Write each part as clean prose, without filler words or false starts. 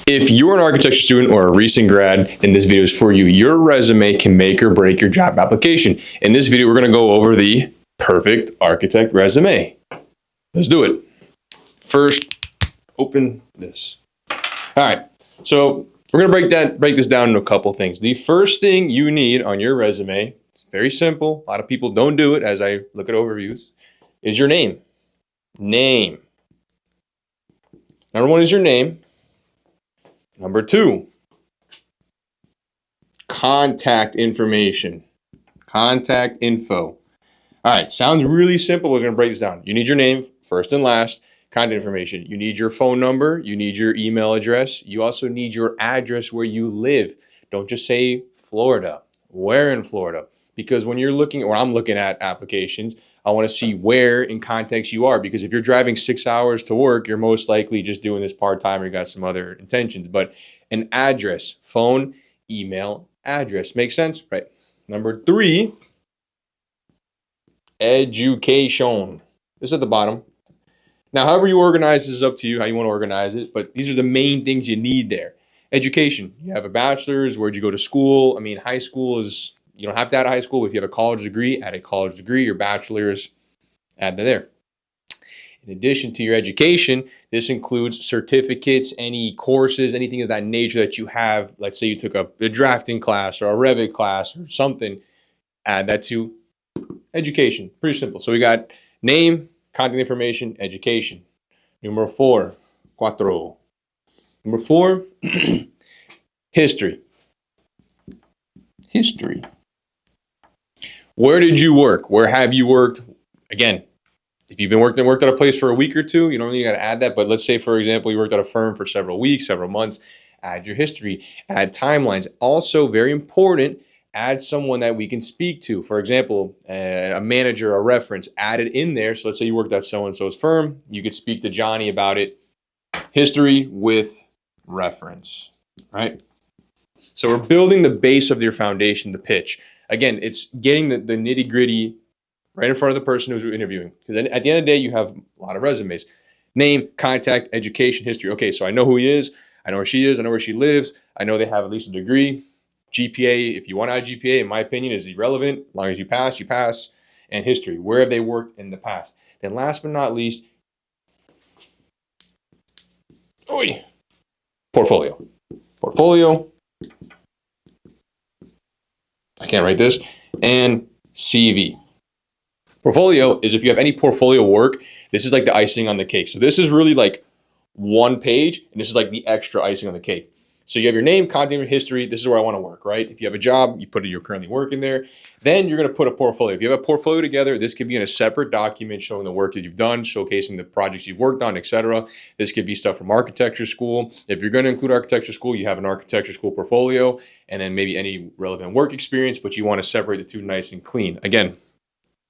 If you're an architecture student or a recent grad and this video is for you, your resume can make or break your job application. In this video, we're going to go over the perfect architect resume. Let's do it. First, open this. All right, so we're going to break this down into a couple things. The first thing you need on your resume, it's very simple. A lot of people don't do it as I look at overviews, is your name. Name. Number one is your name. Number two, contact information. Contact info. All right, sounds really simple. We're going to break this down. You need your name, first and last, contact information. You need your phone number. You need your email address. You also need your address where you live. Don't just say Florida. Where in Florida? Because when you're looking, or I'm looking at applications, I want to see where in context you are. Because if you're driving 6 hours to work, you're most likely just doing this part-time or you got some other intentions. But an address, phone, email, address. Makes sense? Right. Number three, education. This is at the bottom. Now, however you organize this is up to you, how you want to organize it. But these are the main things you need there. Education. You have a bachelor's. Where'd you go to school? I mean, high school is, you don't have to add a high school. But if you have a college degree, add a college degree. Your bachelor's, add that there. In addition to your education, this includes certificates, any courses, anything of that nature that you have. Let's say you took a drafting class or a Revit class or something. Add that to education. Pretty simple. So we got name, contact information, education. Number four, cuatro. Number four, history. History. Where did you work? Where have you worked? Again, if you've been worked at a place for a week or two, you don't really got to add that. But let's say, for example, you worked at a firm for several weeks, several months. Add your history. Add timelines. Also, very important, add someone that we can speak to. For example, a manager, a reference, add it in there. So let's say you worked at so-and-so's firm. You could speak to Johnny about it. History with reference, right? So we're building the base of your foundation, the pitch. Again, it's getting the nitty gritty right in front of the person who's interviewing. Because at the end of the day, you have a lot of resumes. Name, contact, education, history. Okay, so I know who he is. I know where she is. I know where she lives. I know they have at least a degree. GPA, if you want to add GPA, in my opinion, is irrelevant. As long as you pass, you pass. And history, where have they worked in the past? Then last but not least, portfolio. Portfolio. I can't write this. And CV. Portfolio is if you have any portfolio work, this is like the icing on the cake. So this is really like one page, and this is like the extra icing on the cake. So you have your name, contact, history. This is where I want to work, right? If you have a job, you put you're currently working there. Then you're going to put a portfolio. If you have a portfolio together, this could be in a separate document showing the work that you've done, showcasing the projects you've worked on, etc. This could be stuff from architecture school. If you're going to include architecture school, you have an architecture school portfolio, and then maybe any relevant work experience, but you want to separate the two nice and clean. Again,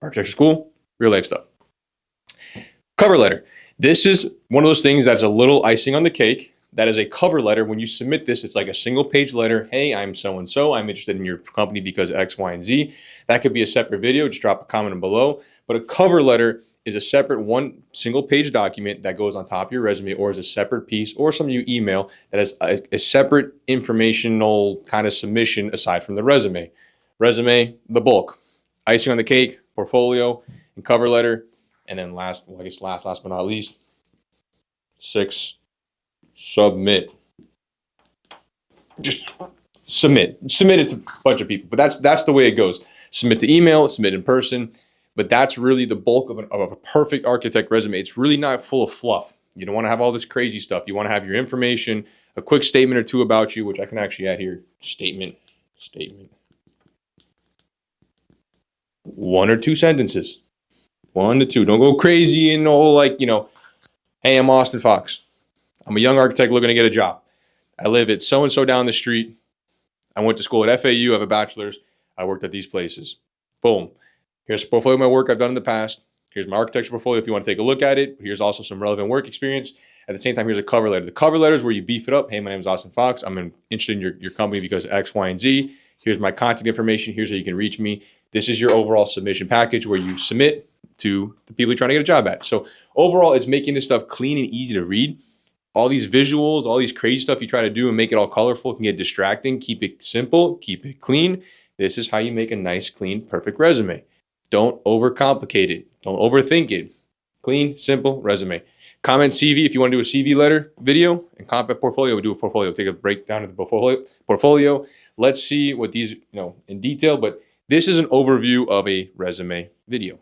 architecture school, real life stuff. Cover letter. This is one of those things that's a little icing on the cake. That is a cover letter. When you submit this, it's like a single page letter. Hey, I'm so-and-so. I'm interested in your company because X, Y, and Z. That could be a separate video. Just drop a comment below. But a cover letter is a separate one single page document that goes on top of your resume or is a separate piece or something you email that is a separate informational kind of submission aside from the resume. Resume, the bulk. Icing on the cake, portfolio, and cover letter. And then last but not least, 6, submit. Just submit it to a bunch of people. But that's the way it goes. Submit to email, submit in person. But that's really the bulk of a perfect architect resume. It's really not full of fluff. You don't want to have all this crazy stuff. You want to have your information, a quick statement or two about you, which I can actually add here. Statement. 1 or 2 sentences. 1 to 2. Don't go crazy and all like, hey, I'm Austin Fox. I'm a young architect looking to get a job. I live at so-and-so down the street. I went to school at FAU. I have a bachelor's. I worked at these places. Boom. Here's a portfolio of my work I've done in the past. Here's my architecture portfolio if you want to take a look at it. Here's also some relevant work experience. At the same time, here's a cover letter. The cover letter is where you beef it up. Hey, my name is Austin Fox. I'm interested in your company because X, Y, and Z. Here's my contact information. Here's how you can reach me. This is your overall submission package where you submit to the people you're trying to get a job at. So overall, it's making this stuff clean and easy to read. all these visuals, all these crazy stuff you try to do and make it all colorful can get distracting. Keep it simple, keep it clean. This is how you make a nice, clean, perfect resume. Don't overcomplicate it. Don't overthink it. Clean, simple resume. Comment CV if you want to do a CV letter video, and comment portfolio. We do a portfolio. Take a breakdown of the portfolio. Let's see what these, in detail, but this is an overview of a resume video.